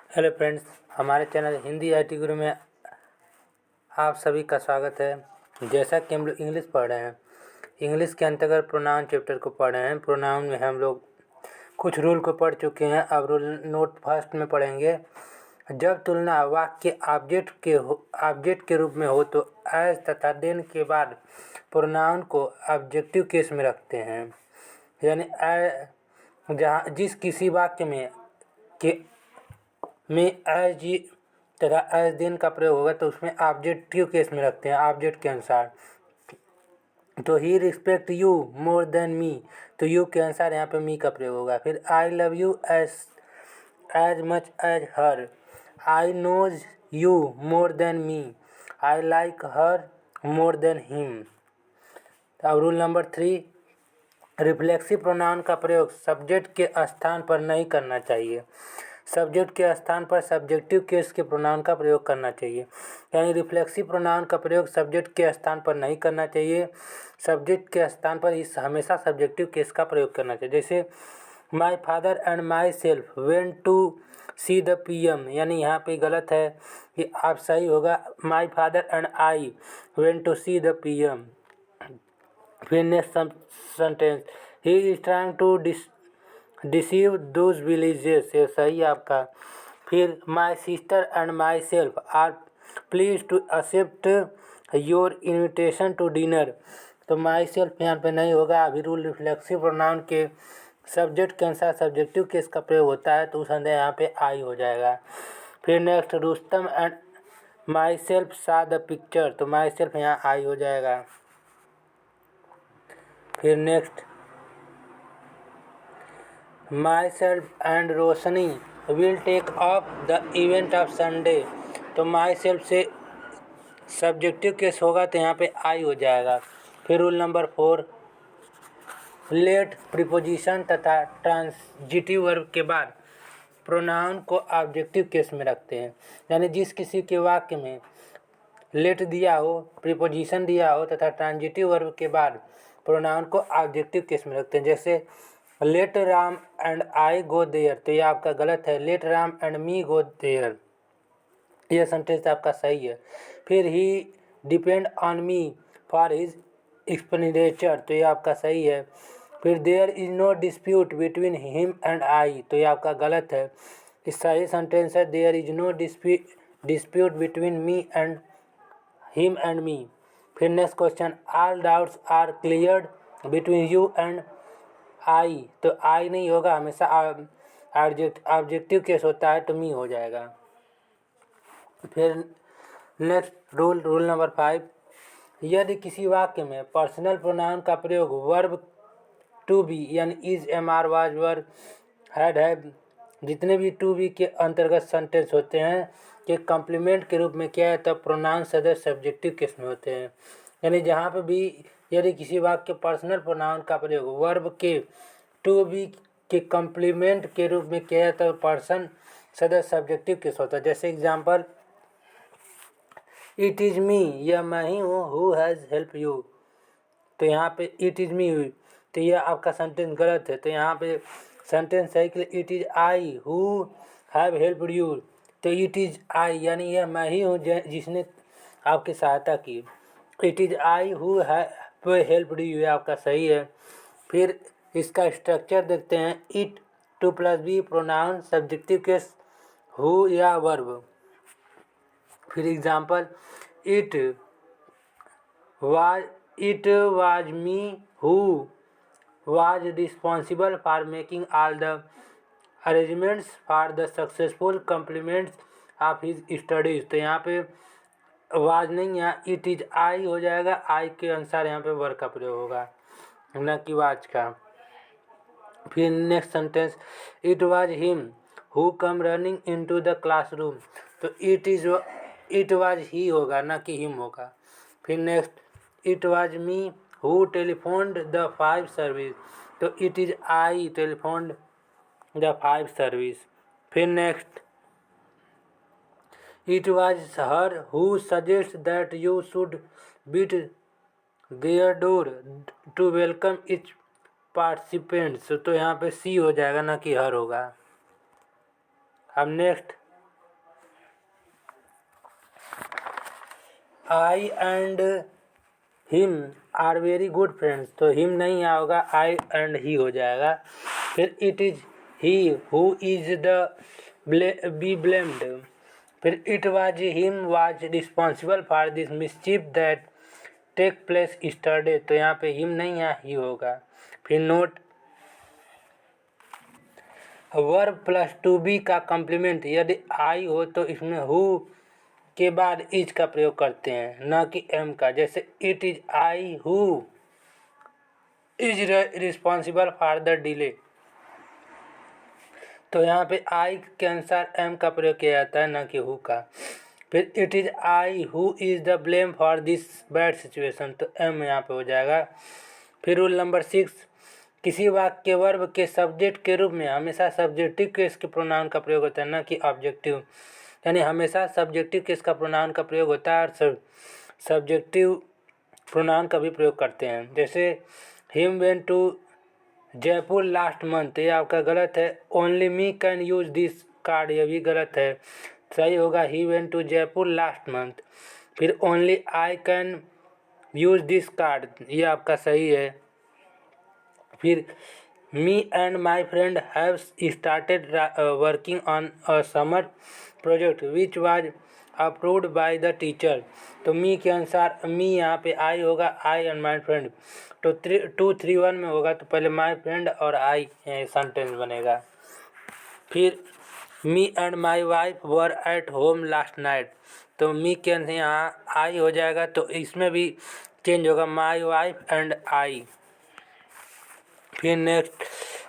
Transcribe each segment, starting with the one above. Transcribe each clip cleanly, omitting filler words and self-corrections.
Hello friends, हमारे channel Hindi IT गुरु में आप सभी का स्वागत है। जैसा कि हम लोग इंग्लिश पढ़ रहे हैं, इंग्लिश के अंतर्गत प्रोनाउन चैप्टर को पढ़ रहे हैं। प्रोनाउन में हम लोग कुछ रूल को पढ़ चुके हैं। अब रूल नोट फर्स्ट में पढ़ेंगे। जब तुलना वाक्य ऑब्जेक्ट के रूप में हो तो एज तथा देन के बाद प्रोनाउन को ऑब्जेक्टिव केस में रखते हैं। यानी जहाँ जिस किसी वाक्य में एज तथा एज देन का प्रयोग होगा तो उसमें ऑब्जेक्टिव केस में रखते हैं, ऑब्जेक्ट के अनुसार। तो he respect you more than me, तो यू के अनुसार यहाँ पे मी का प्रयोग होगा। फिर I love you as much as her, I knows you more than me, I like her more than him. अब रूल नंबर 3, रिफ्लेक्सिव प्रोनाउन का प्रयोग सब्जेक्ट के स्थान पर नहीं करना चाहिए। सब्जेक्ट के स्थान पर सब्जेक्टिव केस के प्रोनाउन का प्रयोग करना चाहिए। यानी रिफ्लेक्सिव प्रोनाउन का प्रयोग सब्जेक्ट के स्थान पर नहीं करना चाहिए। सब्जेक्ट के स्थान पर हमेशा सब्जेक्टिव केस का प्रयोग करना चाहिए। जैसे my father and myself went to see the PM, यानी यहाँ पे गलत है कि आप सही होगा my father and I went to see the PM। फिर next sentence, he is trying to deceive those villages, ये सही है आपका। फिर my sister and myself are pleased to accept your invitation to dinner, तो myself यहाँ पे नहीं होगा। अभी रूल रिफ्लेक्सिव प्रोनाउन के सब्जेक्ट के अनुसार सब्जेक्टिव केस का प्रयोग होता है तो उस अंदर यहाँ पे आई हो जाएगा। फिर next, Rustam and myself saw the picture, तो माई सेल्फ यहाँ आई हो जाएगा। फिर next, myself and Roshni will take off the event of Sunday, तो माई सेल्फ से सब्जेक्टिव केस होगा तो यहाँ पे आई हो जाएगा। फिर रूल नंबर 4, लेट प्रीपोजिशन तथा ट्रांजिटिव वर्ब के बाद प्रोनाउन को ऑब्जेक्टिव केस में रखते हैं। यानी जिस किसी के वाक्य में लेट दिया हो, प्रीपोजिशन दिया हो तथा ट्रांजिटिव वर्ब के बाद प्रोनाउन को ऑब्जेक्टिव केस में रखते हैं। जैसे let Ram and I go there, तो ये आपका गलत है। Let Ram and me go there, यह सेंटेंस आपका सही है। फिर he depend on me for his expenditure, तो ये आपका सही है। फिर there is no dispute between him and I, तो ये आपका गलत है। इस सही सेंटेंस है there is no dispute between me and him and me. फिर next question, all doubts are cleared between you and I, तो आई नहीं होगा, हमेशा ऑब्जेक्टिव केस होता है तो मी हो जाएगा। फिर नेक्स्ट रूल नंबर 5, यदि किसी वाक्य में पर्सनल प्रोनाउन का प्रयोग वर्ब टू बी यानी is, am are, was, were, had, have, जितने भी टू बी के अंतर्गत सेंटेंस होते हैं के कॉम्प्लीमेंट के रूप में किया है तब प्रोनाउन सदस्य सब्जेक्टिव केस में होते हैं। यानी जहाँ पे भी यदि किसी वाक्य पर्सनल प्रोनाउन का प्रयोग वर्ब के टू बी के कॉम्प्लीमेंट के रूप में किया है तब पर्सन सदस्य सब्जेक्टिव केस होता है। जैसे एग्जाम्पल, इट इज़ मी, यह मैं ही हूँ, हु हैज़ हेल्प यू, तो यहाँ पे इट इज़ मी हुई तो यह आपका सेंटेंस गलत है। तो यहाँ पे सेंटेंस है कि it is I who have helped you, तो इट इज़ आई यानी यह मैं ही हूँ जिसने आपकी सहायता की। It is I who have helped you, आपका सही है। फिर इसका स्ट्रक्चर देखते हैं, it to plus be pronoun subjective case who या वर्ब। फिर example, it was me who was responsible for making all the arrangements for the successful completions of his studies, तो यहाँ पे was नहीं, यहाँ इट इज आई हो जाएगा। आई के अनुसार यहाँ पे वर्ब का प्रयोग होगा न कि वाज का। फिर next sentence, it was him who come running into the classroom, तो इट वाज ही होगा न कि हिम होगा। फिर next, it was me who telephoned the 5 service, तो it is I telephoned the 5 service. फिर next, it was her who suggest that you should beat their door to welcome each participants, तो यहाँ पे सी हो जाएगा ना कि हर होगा। अब next, I and him are very good friends, तो हिम नहीं होगा, आई एंड ही हो जाएगा। फिर it is he who is the be blamed, फिर it was him was responsible for this mischief that take place yesterday, तो यहाँ पे हिम नहीं यहाँ ही होगा। फिर note verb plus to be का कम्प्लीमेंट यदि आई हो तो इसमें हु के बाद इज का प्रयोग करते हैं, न कि एम का। जैसे it is I who is responsible for the delay, तो यहाँ पे आई के अनुसार एम का प्रयोग किया जाता है, न कि हु का। फिर it is I who is the blame for this bad situation, तो एम यहाँ पे हो जाएगा। फिर रूल नंबर 6, किसी वाक्य वर्ब के सब्जेक्ट के रूप में हमेशा सब्जेक्टिव केस के प्रोनाउन का प्रयोग होता है, न कि ऑब्जेक्टिव। यानी हमेशा सब्जेक्टिव केस का प्रोनाउन का प्रयोग होता है और सब्जेक्टिव प्रोनाउन का भी प्रयोग करते हैं। जैसे him went to Jaipur last month, ये आपका गलत है। Only me can use this card, ये भी गलत है। सही होगा he went to Jaipur last month. फिर only I can use this card, ये आपका सही है। फिर me and my friend have started working on a summer project which was approved by the teacher, तो मी के अनुसार मी यहाँ पे आई होगा, आई एंड माई फ्रेंड। तो 2 3 1 में होगा तो पहले माई फ्रेंड और आई सेंटेंस बनेगा। फिर me and my wife were at home last night, तो मी के अंदर यहाँ आई हो जाएगा, तो इसमें भी चेंज होगा माई वाइफ एंड आई। फिर next,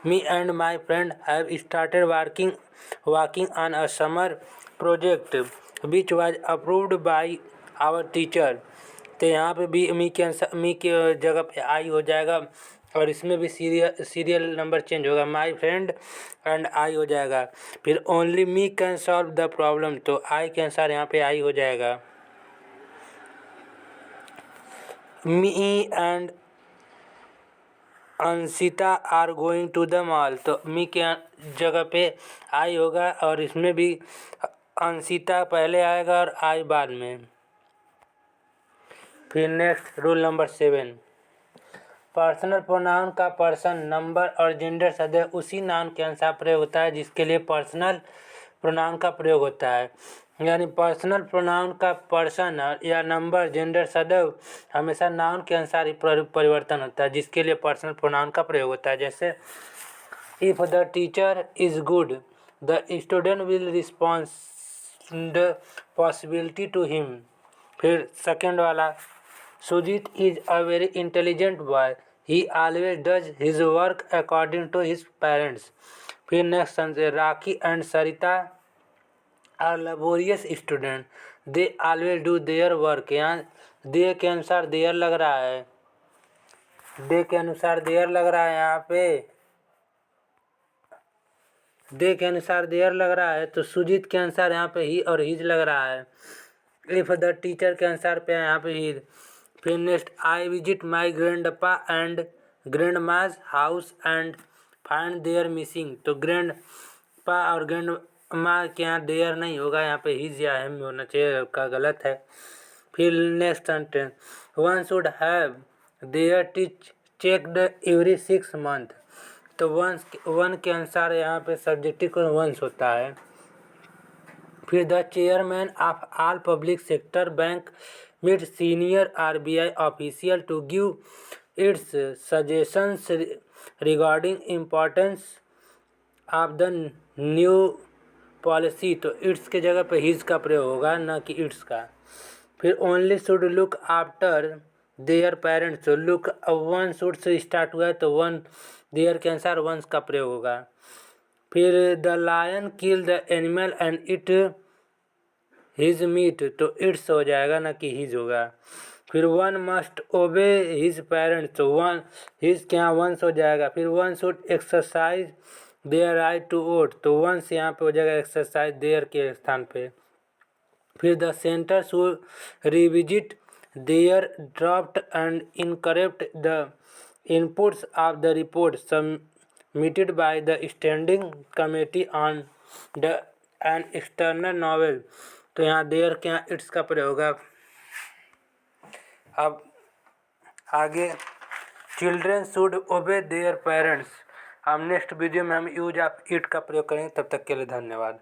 me and my friend have started working on a summer project which was approved by our teacher, तो यहाँ पे भी मी के जगह पे आई हो जाएगा और इसमें भी सीरियल नंबर चेंज होगा, माई फ्रेंड एंड आई हो जाएगा। फिर only me can solve the problem, तो आई के अनुसार यहाँ पे आई हो जाएगा। Me and Anshita are going to the mall, तो मी के जगह पे आई होगा और इसमें भी अंशिता पहले आएगा और आई बाद में। फिर next rule number 7, personal pronoun का पर्सन, नंबर और जेंडर सदैव उसी नाउन के अनुसार प्रयोग होता है जिसके लिए पर्सनल प्रोनाउन का प्रयोग होता है। यानी पर्सनल प्रोनाउन का पर्सन या नंबर जेंडर सदैव हमेशा नाउन के अनुसार ही परिवर्तन होता है जिसके लिए पर्सनल प्रोनाउन का प्रयोग होता है। जैसे if the teacher is good the student will respond possibility to him. फिर सेकेंड वाला, Sujit is a very intelligent boy, he always does his work according to his parents. फिर next, Rakhi and Sarita are laborious student, they always do their work, यहाँ they के अनुसार there लग रहा है, दे के अनुसार देयर लग रहा है, यहाँ पे दे के अनुसार देयर लग रहा है, तो सुजीत के अनुसार यहाँ पे ही और हिज लग रहा है। इफ द टीचर के अनुसार पे यहाँ पे हिज। फिर next, I visit my grandpa and grandma's house and find their missing, तो ग्रैंड पा और ग्रैंड माँ के यहाँ देयर नहीं होगा, यहाँ पे हिज या हिम होना चाहिए, का गलत है। फिर next sentence, one should have their teach checked every 6 month, तो वन के अनुसार यहाँ पे सब्जेक्टिव को वंस होता है। फिर the chairman of all public sector bank meet senior RBI official to give its suggestions regarding importance of the new policy, तो इट्स के जगह पे हिज का प्रयोग होगा, न कि इट्स का। फिर only should look after their parents, तो look one should say start हुआ है तो वन देयर के अनुसार वंस का प्रयोग होगा। फिर the lion kill the animal and it his meat, तो इट्स हो जाएगा, ना कि हिज होगा। फिर one must obey his parents, तो वन हिज के यहाँ वंस हो जाएगा। फिर one should exercise their right to vote, तो वंस यहाँ पे हो जाएगा एक्सरसाइज देयर के स्थान पे। फिर the centre should revisit their draft and incorrect the inputs of the report submitted by the standing committee on an external novel, तो यहाँ देयर के यहाँ इट्स का प्रयोग होगा। अब आगे चिल्ड्रेन शुड ओबे देयर पेरेंट्स। अब नेक्स्ट वीडियो में हम यूज ऑफ इट का प्रयोग करेंगे। तब तक के लिए धन्यवाद।